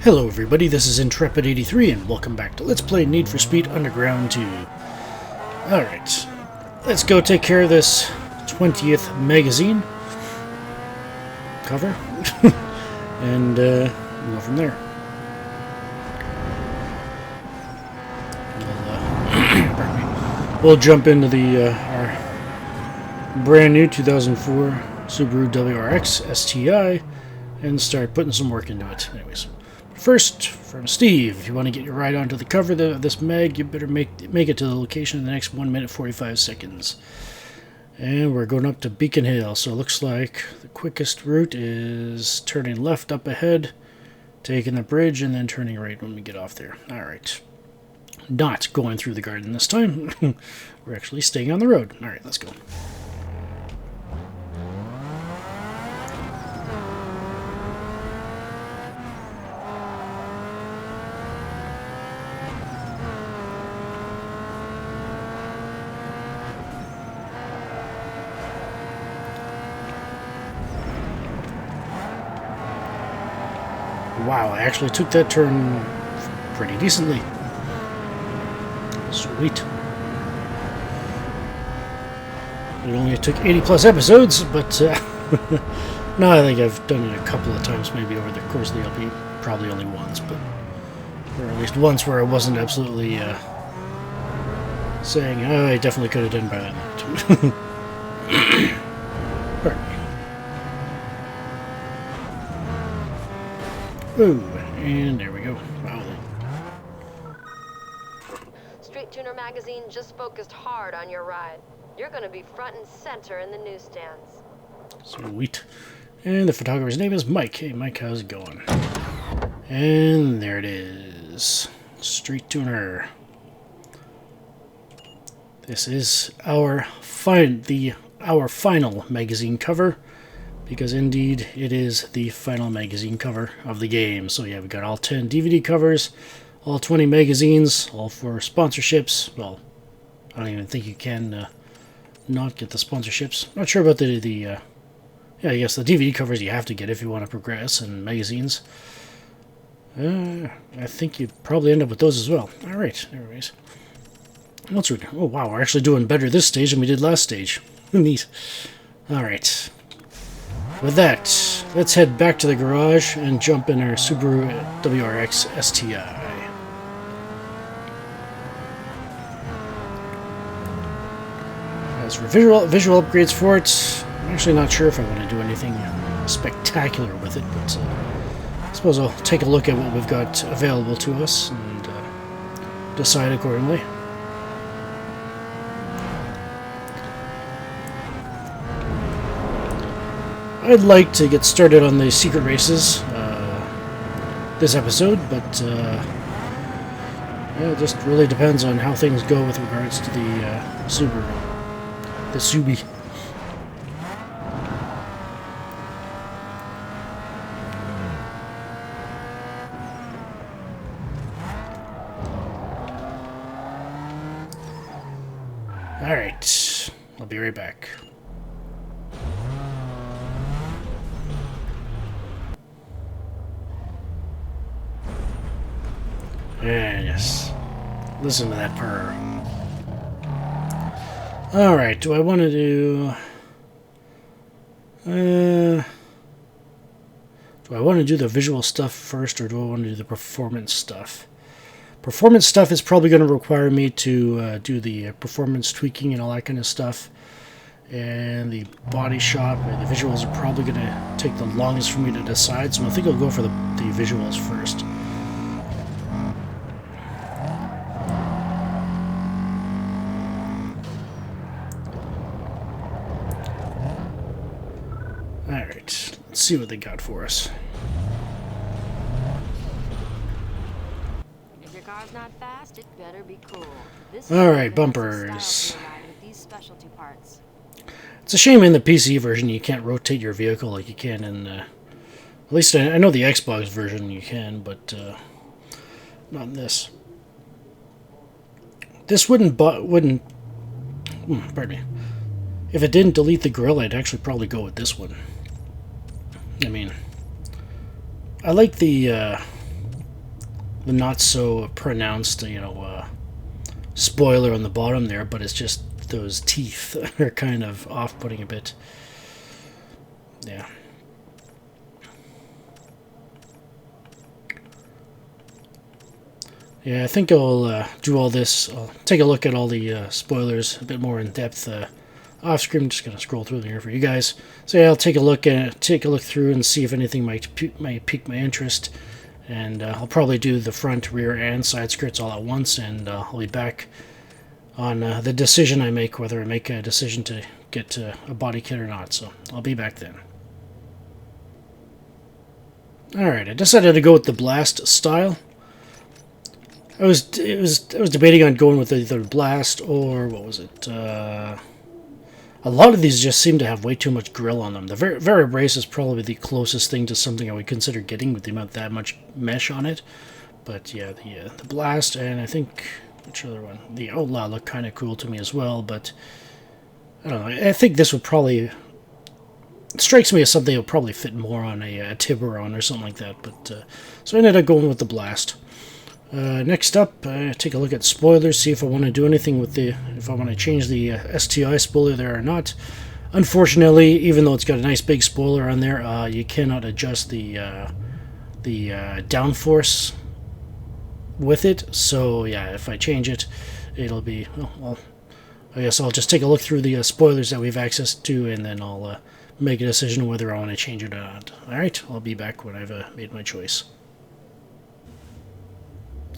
Hello everybody, this is Intrepid83 and welcome back to Let's Play Need for Speed Underground 2. Alright, let's go take care of this 20th magazine cover and go from there. We'll jump into the our brand new 2004 Subaru WRX STi and start putting some work into it. Anyways. First, from Steve, if you want to get your ride onto the cover of this mag, you better make it to the location in the next 1 minute 45 seconds. And we're going up to Beacon Hill, so it looks like the quickest route is turning left up ahead, taking the bridge, and then turning right when we get off there. Alright. Not going through the garden this time. We're actually staying on the road. Alright, let's go. Wow, I actually took that turn pretty decently. Sweet. It only took 80 plus episodes, but no, I think I've done it a couple of times maybe over the course of the LP. Probably only once, but or at least once where I wasn't absolutely saying, oh, I definitely could have done better than that. Ooh, and there we go. Wow. Street Tuner magazine just focused hard on your ride. You're going to be front and center in the newsstands. Sweet. And the photographer's name is Mike. Hey, Mike, how's it going? And there it is. Street Tuner. This is our final magazine cover. Because indeed, it is the final magazine cover of the game. So yeah, we got all 10 DVD covers, all 20 magazines, all for sponsorships. Well, I don't even think you can not get the sponsorships. Not sure about yeah, I guess the DVD covers you have to get if you want to progress, and magazines. I think you'd probably end up with those as well. Alright, anyways. What's we doing? Oh wow, we're actually doing better this stage than we did last stage. Neat. Alright. With that, let's head back to the garage and jump in our Subaru WRX STi. As for visual upgrades for it, I'm actually not sure if I want to do anything spectacular with it, but I suppose I'll take a look at what we've got available to us and decide accordingly. I'd like to get started on the secret races this episode, but yeah, it just really depends on how things go with regards to the Subaru. The Subi. Alright, I'll be right back. Yes. Listen to that purr. Alright, do I want to do... do I want to do the visual stuff first, or do I want to do the performance stuff? Performance stuff is probably going to require me to do the performance tweaking and all that kind of stuff. And the body shop and the visuals are probably going to take the longest for me to decide, so I think I'll go for the visuals first. Alright, let's see what they got for us. If your car's not fast, it better be cool. Alright, bumpers. It's a shame in the PC version you can't rotate your vehicle like you can in... at least I know the Xbox version you can, but not in this. This wouldn't... pardon me. If it didn't delete the grill, I'd actually probably go with this one. I mean, I like the the not so pronounced, spoiler on the bottom there, but it's just those teeth are kind of off-putting a bit. Yeah. Yeah, I think I'll do all this. I'll take a look at all the spoilers a bit more in depth off screen. I'm just gonna scroll through here for you guys. So yeah, I'll take a look through and see if anything might pique my interest. And I'll probably do the front, rear, and side skirts all at once. And I'll be back on the decision I make, whether I make a decision to get a body kit or not. So I'll be back then. All right, I decided to go with the Blast style. I was debating on going with either Blast or what was it? A lot of these just seem to have way too much grill on them. The Varibrace is probably the closest thing to something I would consider getting with the amount that much mesh on it. But yeah, the Blast, and I think which other one? The Outlaw look kind of cool to me as well. But I don't know. I think this would probably, it strikes me as something that would probably fit more on a Tiburon or something like that. But so I ended up going with the Blast. Next up, take a look at spoilers, see if I want to do anything with if I want to change the STi spoiler there or not. Unfortunately, even though it's got a nice big spoiler on there, you cannot adjust the downforce with it. So yeah, if I change it, it'll be, well, I guess I'll just take a look through the spoilers that we have access to, and then I'll make a decision whether I want to change it or not. Alright, I'll be back when I've made my choice.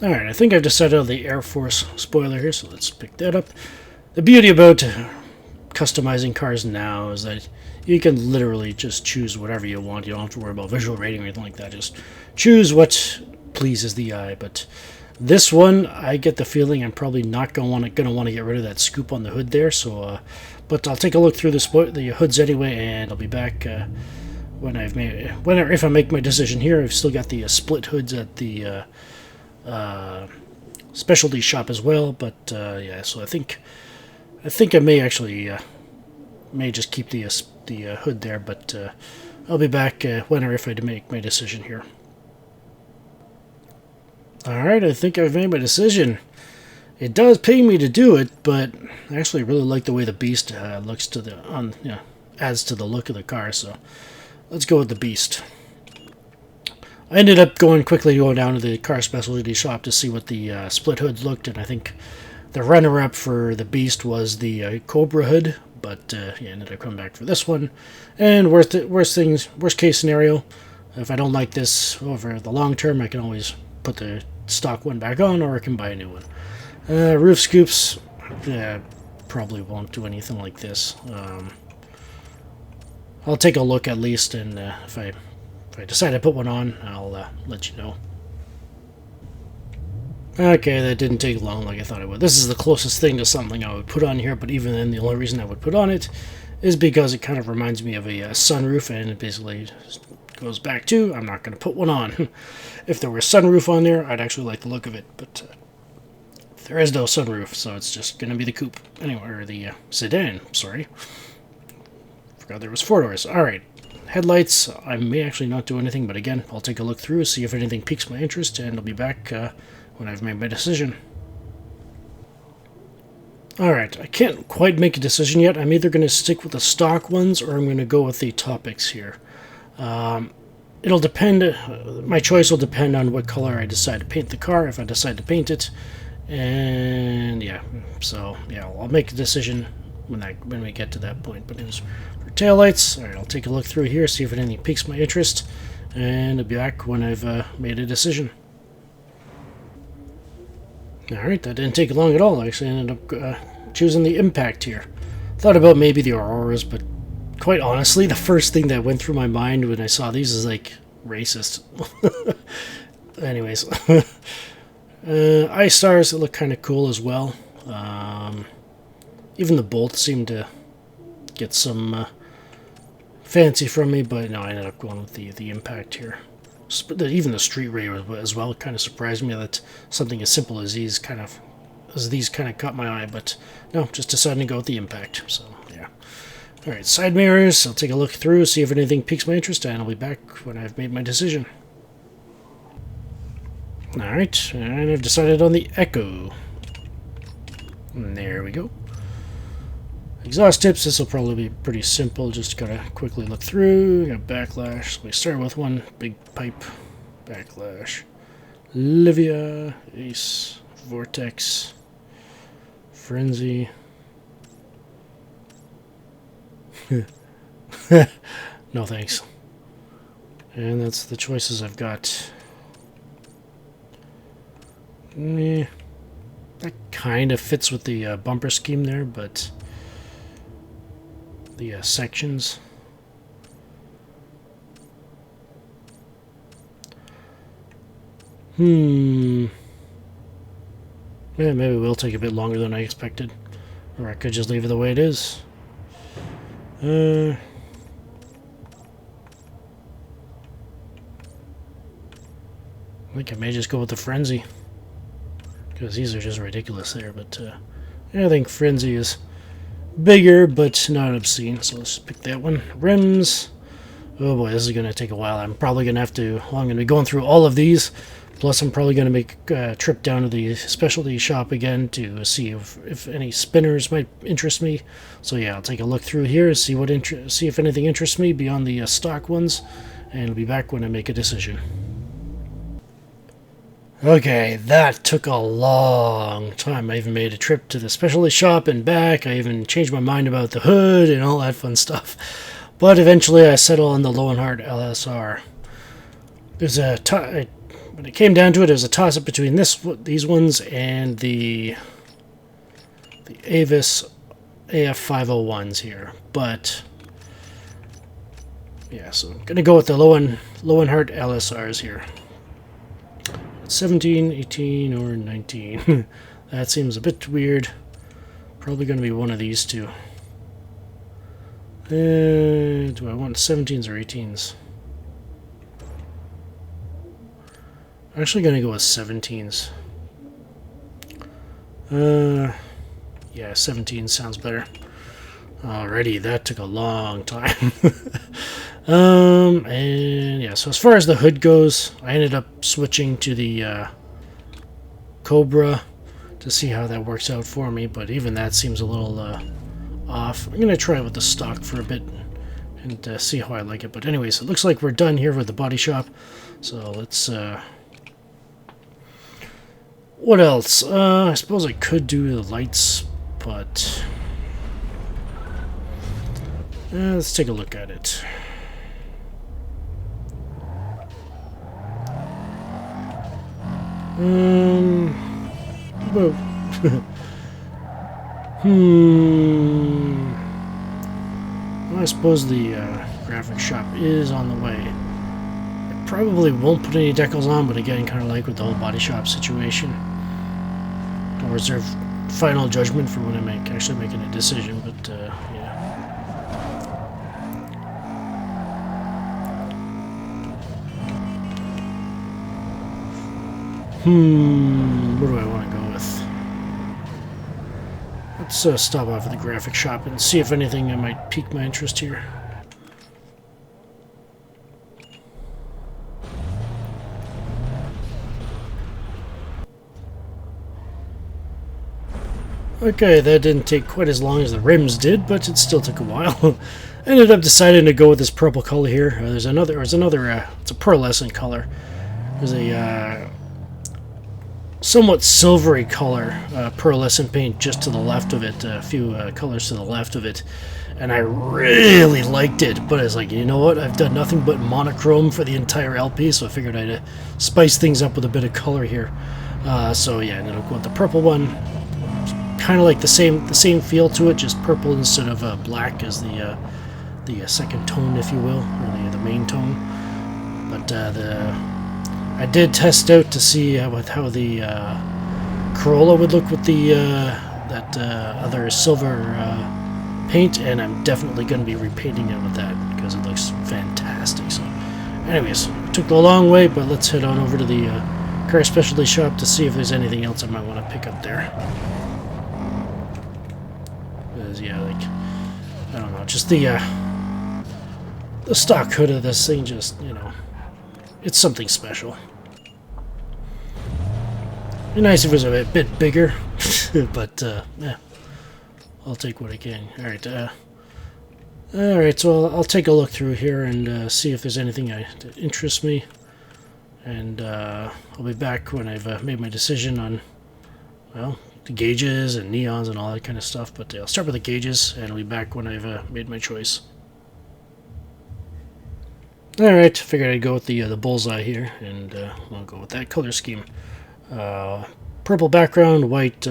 Alright, I think I've decided on the Air Force spoiler here, so let's pick that up. The beauty about customizing cars now is that you can literally just choose whatever you want. You don't have to worry about visual rating or anything like that. Just choose what pleases the eye. But this one, I get the feeling I'm probably not gonna want to get rid of that scoop on the hood there. So, but I'll take a look through the hoods anyway, and I'll be back if I make my decision here. I've still got the split hoods at the specialty shop as well, but yeah, so I think I may actually may just keep the hood there, but I'll be back when or if I make my decision here. Alright, I think I've made my decision. It does pay me to do it, but I actually really like the way the Beast looks adds to the look of the car, so let's go with the Beast. I ended up going down to the car specialty shop to see what the split hoods looked, and I think the runner-up for the Beast was the Cobra hood, but yeah, ended up coming back for this one. And worst case scenario, if I don't like this over the long term, I can always put the stock one back on, or I can buy a new one. Roof scoops, probably won't do anything like this. I'll take a look at least, and if I decide to put one on, I'll let you know. Okay, that didn't take long like I thought it would. This is the closest thing to something I would put on here, but even then, the only reason I would put on it is because it kind of reminds me of a sunroof, and it basically goes back to, I'm not going to put one on. If there were a sunroof on there, I'd actually like the look of it, but there is no sunroof, so it's just going to be the coupe. Anyway, or the sedan, sorry. Forgot there was 4 doors. Alright. Headlights, I may actually not do anything, but again, I'll take a look through, see if anything piques my interest, and I'll be back when I've made my decision. Alright, I can't quite make a decision yet. I'm either going to stick with the stock ones, or I'm going to go with the Topics here. It'll depend, my choice will depend on what color I decide to paint the car, if I decide to paint it, and yeah, so yeah, I'll make a decision when we get to that point. But anyways, for taillights, alright, I'll take a look through here, see if anything piques my interest, and I'll be back when I've made a decision. Alright, that didn't take long at all. I actually ended up choosing the Impact here. Thought about maybe the Auroras, but quite honestly, the first thing that went through my mind when I saw these is like, racist. Anyways. iStars look kind of cool as well. Even the Bolt seemed to get some fancy from me, but no, I ended up going with the Impact here. Even the Street Ray as well kind of surprised me that something as simple as these kind of caught my eye, but no, just decided to go with the Impact. So yeah. Alright, side mirrors, I'll take a look through, see if anything piques my interest, and I'll be back when I've made my decision. Alright, and I've decided on the Echo. And there we go. Exhaust tips, this will probably be pretty simple. Just gotta quickly look through. Got backlash. So we start with one big pipe. Backlash. Livia. Ace. Vortex. Frenzy. No thanks. And that's the choices I've got. That kind of fits with the bumper scheme there, but the sections. Yeah, maybe it will take a bit longer than I expected. Or I could just leave it the way it is. I think I may just go with the Frenzy. Because these are just ridiculous there, but I think Frenzy is bigger, but not obscene. So let's pick that one. Rims. Oh boy, this is going to take a while. I'm probably going to have to... Well, I'm going to be going through all of these. Plus, I'm probably going to make a trip down to the specialty shop again to see if any spinners might interest me. So yeah, I'll take a look through here, see if anything interests me beyond the stock ones, and I'll be back when I make a decision. Okay, that took a long time. I even made a trip to the specialty shop and back. I even changed my mind about the hood and all that fun stuff. But eventually I settled on the Lowenhart LSR. There's a when it came down to it, there's a toss-up between these ones and the Avis AF501s here. But yeah, so I'm gonna go with the Lowenhart LSRs here. 17, 18, or 19. That seems a bit weird. Probably going to be one of these two. Do I want 17s or 18s? I'm actually going to go with 17s. Yeah, 17 sounds better. Alrighty, that took a long time. And yeah, so as far as the hood goes, I ended up switching to the Cobra to see how that works out for me, but even that seems a little off. I'm going to try it with the stock for a bit and see how I like it. But anyways, it looks like we're done here with the body shop. So let's... what else? I suppose I could do the lights, but... let's take a look at it. Well, well, I suppose the graphic shop is on the way. I probably won't put any decals on, but again, kind of like with the whole body shop situation. I'll reserve final judgment for when I'm actually making a decision, but yeah. What do I want to go with? Let's stop off at the graphic shop and see if anything might pique my interest here. Okay, that didn't take quite as long as the rims did, but it still took a while. I ended up deciding to go with this purple color here. It's a pearlescent color. There's a somewhat silvery color pearlescent paint just to the left of it, a few colors to the left of it, and I really liked it. But it's like, you know what, I've done nothing but monochrome for the entire LP, so I figured I'd spice things up with a bit of color here. So yeah, and I'll go with the purple one. Kind of like the same feel to it, just purple instead of black as the second tone, if you will, or the main tone. But I did test out to see how the Corolla would look with the that other silver paint, and I'm definitely going to be repainting it with that because it looks fantastic. So, anyways, it took a long way, but let's head on over to the car specialty shop to see if there's anything else I might want to pick up there. Because yeah, like, I don't know, just the stock hood of this thing, just, you know, it's something special. Be nice if it was a bit bigger, but yeah, I'll take what I can. Alright, so I'll take a look through here and see if there's anything that interests me. And I'll be back when I've made my decision on, well, the gauges and neons and all that kind of stuff. But I'll start with the gauges, and I'll be back when I've made my choice. Alright, figured I'd go with the bullseye here, and I'll go with that color scheme. Purple background, white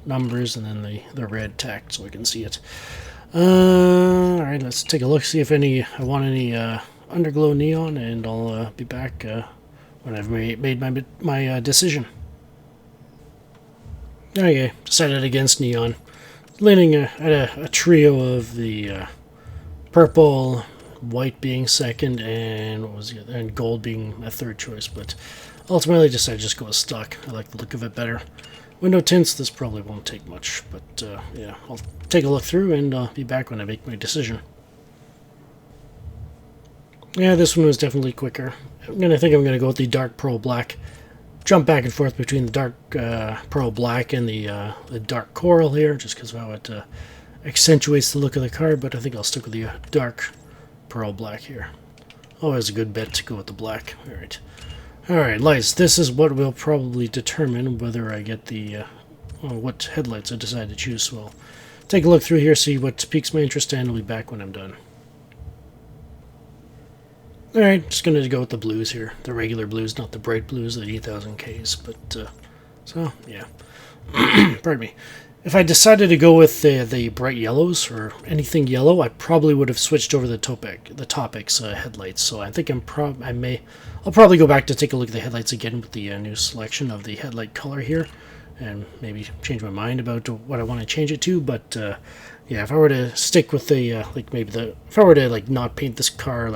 numbers, and then the red tacked so I can see it. Alright, let's take a look, see if I want any underglow neon, and I'll be back when I've made my decision. Okay, decided against neon. Leaning at a trio of the purple, white being second, and what was the other, and gold being my third choice, but ultimately decided to just go with stock. I like the look of it better. Window tints, this probably won't take much, but yeah, I'll take a look through and I'll be back when I make my decision. Yeah, this one was definitely quicker. I'm going to go with the dark pearl black. Jump back and forth between the dark pearl black and the dark coral here, just because of how it accentuates the look of the car, but I think I'll stick with the dark pearl black here. Always a good bet to go with the black. Alright, lights. This is what will probably determine whether I get the what headlights I decide to choose. So I'll take a look through here, see what piques my interest, and I'll be back when I'm done. Alright, just going to go with the blues here. The regular blues, not the bright blues, the 8000Ks. But, so, yeah. Pardon me. If I decided to go with the bright yellows, or anything yellow, I probably would have switched over the Topics headlights. So I think I'll probably go back to take a look at the headlights again with the new selection of the headlight color here, and maybe change my mind about what I want to change it to. But yeah, if I were to stick with the if I were to not paint this car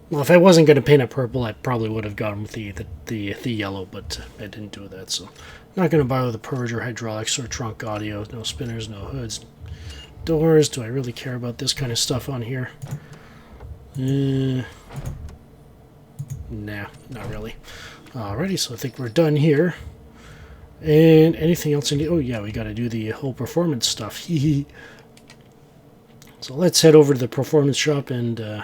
well, if I wasn't going to paint it purple, I probably would have gone with the yellow, but I didn't do that. So I'm not going to bother with the purge or hydraulics or trunk audio. No spinners, no hoods, doors. Do I really care about this kind of stuff on here? Nah, not really. Alrighty, so I think we're done here. And anything else in the... Oh yeah, we got to do the whole performance stuff. So let's head over to the performance shop and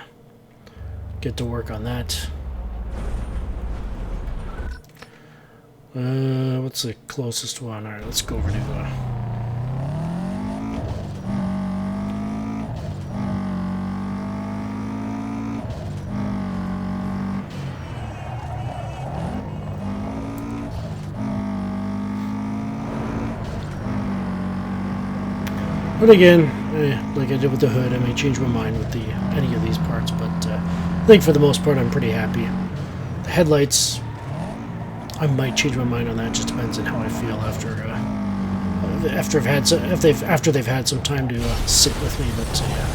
get to work on that. What's the closest one? Alright, let's go over to but again, like I did with the hood, I may change my mind with any of these parts, but I think for the most part I'm pretty happy. The headlights, I might change my mind on that. Just depends on how I feel after they've had some time to sit with me. But yeah.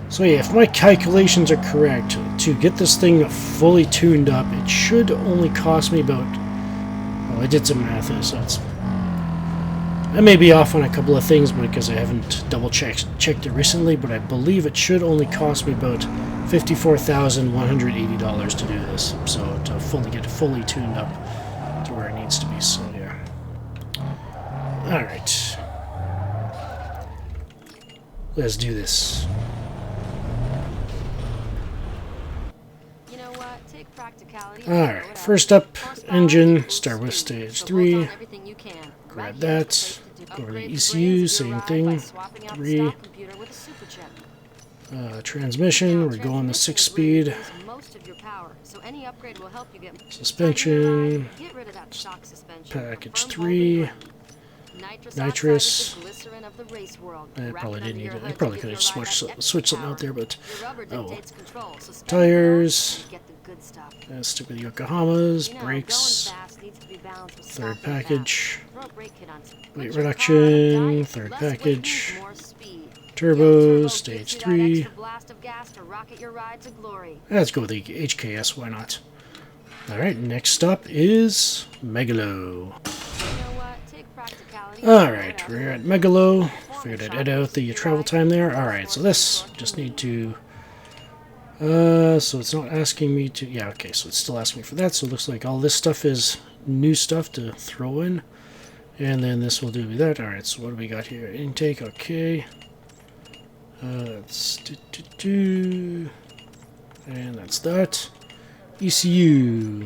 So yeah, if my calculations are correct, to get this thing fully tuned up, it should only cost me about... Well, I did some math, so I may be off on a couple of things because I haven't double-checked it recently, but I believe it should only cost me about $54,180 to do this. So to get it fully tuned up to where it needs to be, so yeah. Alright. Let's do this. Alright, first up, engine, start with stage 3, grab that, go over to ECU, same thing, 3, transmission, we're going the 6-speed, suspension, package 3, nitrous, I probably didn't need it, I probably could have switched something out there, but oh, tires, stick with Yokohamas, brakes, third package, weight reduction, third package, turbos, stage 3, let's go with the HKS, why not? Alright, next up is Megalo. Alright, we're at Megalo. Figured I'd edit out the travel time there. Alright, so this, just need to So it's not asking me to... Yeah, okay, so it's still asking me for that. So it looks like all this stuff is new stuff to throw in. And then this will do that. Alright, so what do we got here? Intake, okay. That's... And that's that. ECU.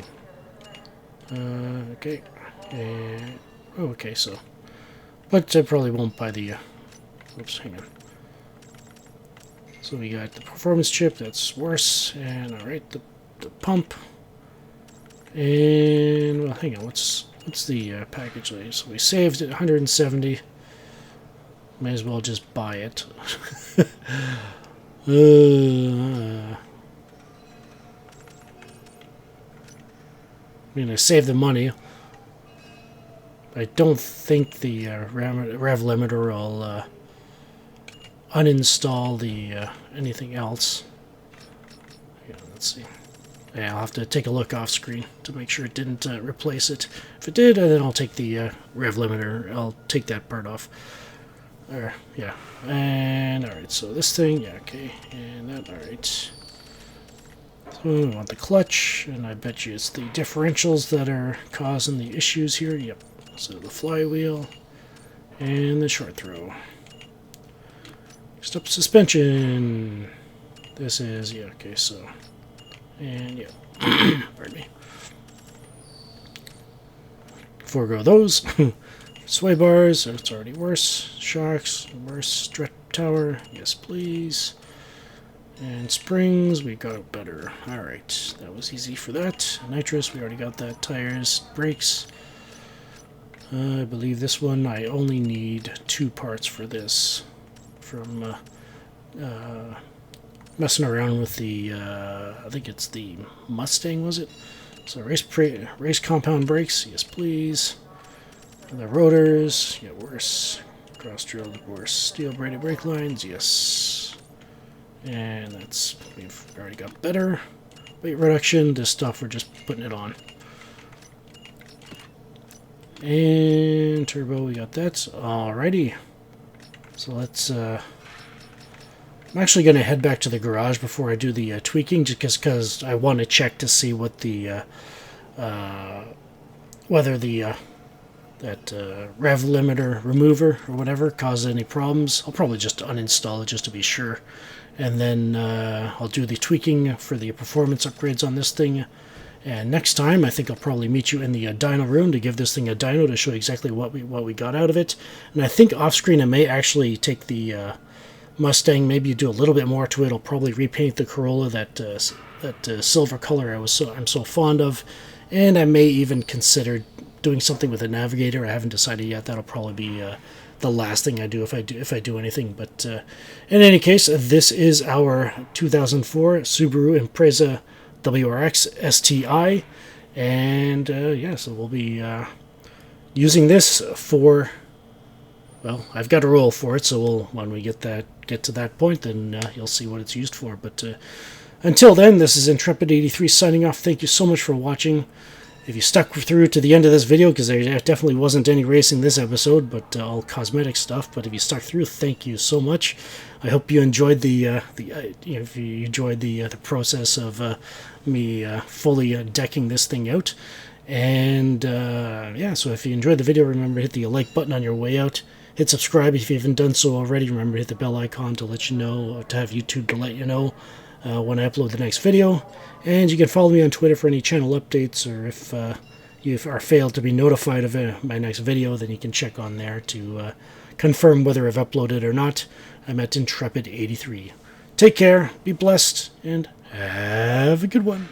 Okay. And... Oh, okay, so... But I probably won't buy the... Oops, hang on. So we got the performance chip, that's worse, and alright, the pump. And, well, hang on, what's the package like? So we saved it, 170. May as well just buy it. I mean, I saved the money. I don't think the rev limiter will uninstall the anything else. Yeah, let's see. Yeah, I'll have to take a look off screen to make sure it didn't replace it. If it did, then I'll take the rev limiter. I'll take that part off. Yeah. And alright, so this thing, yeah, okay. And that, alright. So we want the clutch, and I bet you it's the differentials that are causing the issues here. Yep. So the flywheel and the short throw. Next up, suspension. This is, yeah, okay, so. And yeah, pardon me. Forego those. Sway bars, it's already worse. Shocks, worse. Strut tower, yes please. And springs, we got it better. Alright, that was easy for that. Nitrous, we already got that. Tires, brakes. I believe this one, I only need 2 parts for this. From messing around with the, I think it's the Mustang, was it? So race compound brakes, yes please. And the rotors, yeah, worse. Cross-drilled, worse. Steel braided brake lines, yes. And that's, we've already got better. Weight reduction, this stuff we're just putting it on. And turbo, we got that. Alrighty. So let's, I'm actually going to head back to the garage before I do the tweaking, just because I want to check to see what the, whether the, that rev limiter remover or whatever caused any problems. I'll probably just uninstall it just to be sure. And then I'll do the tweaking for the performance upgrades on this thing. And next time, I think I'll probably meet you in the dyno room to give this thing a dyno to show exactly what we got out of it. And I think off screen I may actually take the Mustang, maybe do a little bit more to it. I'll probably repaint the Corolla, that silver color I'm so fond of, and I may even consider doing something with a navigator. I haven't decided yet. That'll probably be the last thing I do if I do anything. But in any case, this is our 2004 Subaru Impreza WRX STi, and yeah, so we'll be using this for, well, I've got a roll for it, so when we get to that point, then you'll see what it's used for. But until then, this is Intrepid83 signing off. Thank you so much for watching. If you stuck through to the end of this video, because there definitely wasn't any racing this episode, but all cosmetic stuff. But if you stuck through, thank you so much. I hope you enjoyed if you enjoyed the process of me fully decking this thing out. And yeah, so if you enjoyed the video, remember to hit the like button on your way out. Hit subscribe if you haven't done so already. Remember to hit the bell icon to let you know, to have YouTube to let you know when I upload the next video. And you can follow me on Twitter for any channel updates, or if you are failed to be notified of my next video, then you can check on there to confirm whether I've uploaded or not. I'm at Intrepid83. Take care, be blessed, and have a good one.